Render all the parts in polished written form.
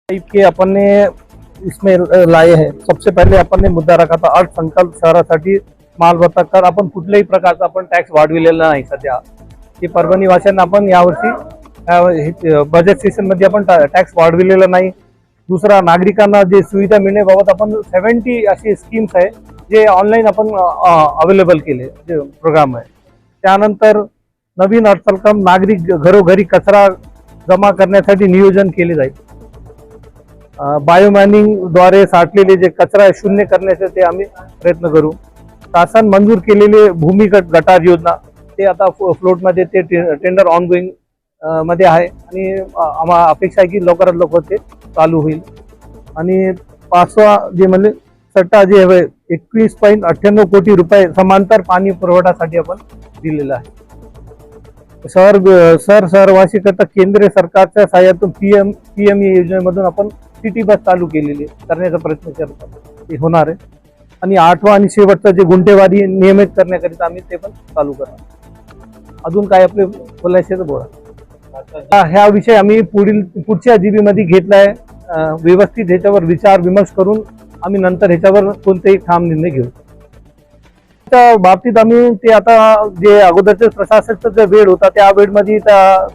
के अपन ने इसमें लाए हैं। सबसे पहले अपन ने मुद्दा रखा था अर्थसंकल्प शहरासाठी मालमत्ता कर आपण कुठल्याही प्रकारचा आपण टॅक्स वाढविलेला नाही सध्या। की परभणी वासियांना आपण यावर्षी बजेट सेशन मध्ये आपण टॅक्स वाढविलेला नाही। दुसरा, नागरिकांना जे सुविधा मिळण्याबाबत आपण 70 अशी स्कीम्स आहे जे ऑनलाईन आपण अवेलेबल केले जे प्रोग्राम आहे। त्यानंतर नवीन अर्थसंकल्प नागरिक घरोघरी कचरा जमा करण्यासाठी नियोजन केले जाईल। बायोमायनिंग द्वारे साठलेले जे कचरा शून्य करण्याचे ते आम्ही प्रयत्न करू। शासन मंजूर केलेले भूमिगत गटार योजना ते आता फ्लोट मध्ये ते टेंडर ऑनगोइंग मध्ये आहे आणि आम्हाला अपेक्षा आहे की लवकरात लवकर ते चालू होईल। आणि पाचवा जे म्हणजे सट्टा जे आहे 21.98 कोटी रुपये समांतर पाणी पुरवठ्यासाठी आपण दिलेला आहे। शहरवासी करता केंद्र सरकारच्या सहाय्यातून पीएमई योजनेमधून आपण सिटी बस चालू केलेली करण्याचा प्रयत्न करतात, ते होणार आहे। आणि 8वां आणि शेवटचा जे गुंठेवारी नियमित करण्याकरिता आम्ही ते पण चालू करणार। अजून काय आपले बोलायचे तर बोला। ह्या विषय आम्ही पुढच्या जीबी मध्ये घेतलाय। व्यवस्थित ह्याच्यावर विचार विमर्श करून आम्ही नंतर ह्याच्यावर कोणतेही ठाम निर्णय घेऊ। त्या बाबतीत आम्ही ते आता जे अगोदरचे प्रशासनाचा जे वेळ होता त्या वेळमध्ये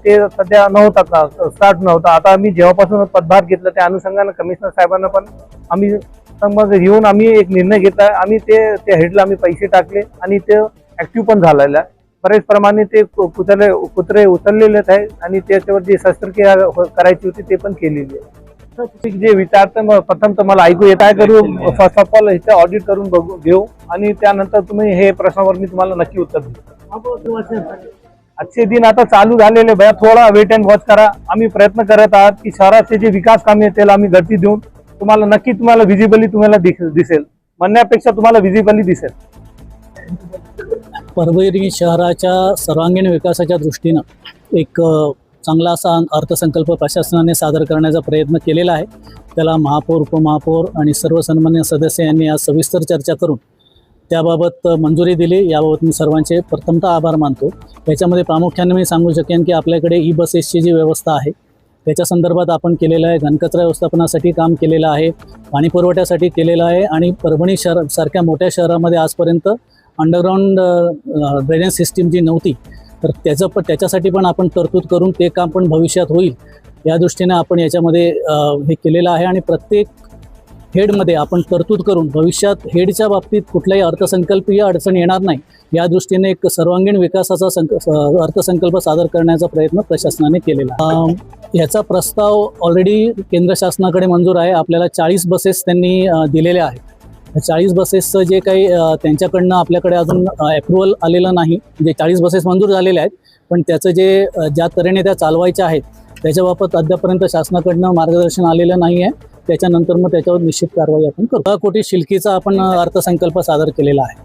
ते सध्या नव्हता, स्टार्ट नव्हता। आता आम्ही जेव्हापासून पदभार घेतला त्या अनुषंगाने कमिशनर साहेबांना पण आम्ही संबंध घेऊन आम्ही एक निर्णय घेतला। आम्ही ते हेडला आम्ही पैसे टाकले आणि ते ऍक्टिव्ह पण झालेला आहे। बरेच प्रमाणे ते कुत्रे उचललेलेच आहे आणि त्याच्यावर जी शस्त्रक्रिया करायची होती ते पण केलेली आहे। जे विचारतं प्रथम तर मला ऐकू येत आहे करू फर्स्ट ऑफ ऑल इथे ऑडिट करून घेऊ आणि त्यानंतर तुम्ही हे प्रश्नावर मी तुम्हाला नक्की उत्तर देऊ। आजचे दिन आता चालू झालेले भया, थोडा वेट अँड वॉच करा। आम्ही प्रयत्न करत आहात की शहराचे जे विकास कामे आहेत त्याला आम्ही गती देऊन तुम्हाला नक्की तुम्हाला विजिबली तुम्हाला दिसेल, म्हणण्यापेक्षा तुम्हाला विजिबली दिसेल। परभणी शहराच्या सर्वांगीण विकासाच्या दृष्टीनं एक चांगला असा अर्थसंकल्प प्रशासनाने सादर करण्याचा प्रयत्न केलेला आहे। त्याला महापौर, उपमहापौर आणि सर्व सन्मान्य सदस्य यांनी आज सविस्तर चर्चा करून त्याबाबत मंजुरी दिली। याबाबत मी सर्वांचे प्रथमतः आभार मानतो। याच्यामध्ये प्रामुख्याने मी सांगू शकेन की आपल्याकडे ई बसेसची जी व्यवस्था आहे त्याच्या संदर्भात आपण केलेलं आहे। घनकचरा व्यवस्थापनासाठी काम केलेलं आहे, पाणी पुरवठ्यासाठी केलेलं आहे आणि परभणी शहर सारख्या मोठ्या शहरामध्ये आजपर्यंत अंडरग्राऊंड ड्रेनेज सिस्टीम जी नव्हती तर त्याच्यासाठी पण आपण तरतूद करून ते काम पण भविष्यात होईल या दृष्टीने आपण याच्यामध्ये हे केलेलं आहे। आणि प्रत्येक हेडमध्ये आपण तरतूद करून भविष्यात हेडच्या बाबतीत कुठल्याही अर्थसंकल्पीय अडचण येणार नाही या दृष्टीने एक सर्वांगीण विकासाचा अर्थसंकल्प सादर करण्याचा प्रयत्न प्रशासनाने केलेला आहे। याचा प्रस्ताव ऑलरेडी केंद्र शासनाकडे मंजूर आहे। आपल्याला 40 बसेस त्यांनी दिलेल्या आहेत। 40 बसेसचं जे काही त्यांच्याकडनं आपल्याकडे अजून अप्रुव्हल आलेलं नाही, म्हणजे 40 बसेस मंजूर झालेल्या आहेत पण त्याचं जे ज्या तऱ्हेने त्या चालवायच्या आहेत त्याच्याबाबत अद्यापर्यंत शासनाकडनं मार्गदर्शन आलेलं नाही आहे। त्याच्यानंतर मग त्याच्यावर निश्चित कारवाई आपण करू। 10 कोटी शिल्कीचा आपण अर्थसंकल्प सादर केलेला आहे।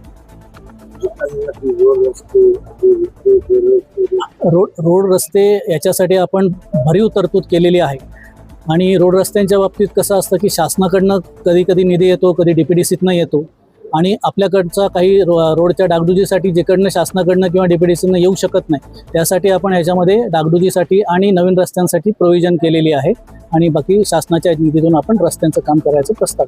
रोड रस्ते याच्यासाठी आपण भरीव तरतूद केलेली आहे। आणि रोड रस्त्यांच्या बाबतीत कसं असतं की शासनाकडनं कधी निधी येतो, कधी DPDCतनं येतो आणि आपल्याकडचा काही रोडच्या डागडुजीसाठी जिकडनं शासनाकडनं किंवा DPDCनं येऊ शकत नाही त्यासाठी आपण ह्याच्यामध्ये डागडुजीसाठी आणि नवीन रस्त्यांसाठी प्रोव्हिजन केलेली आहे आणि बाकी शासनाच्या निधीतून आपण रस्त्यांचं काम करायचं प्रस्ताव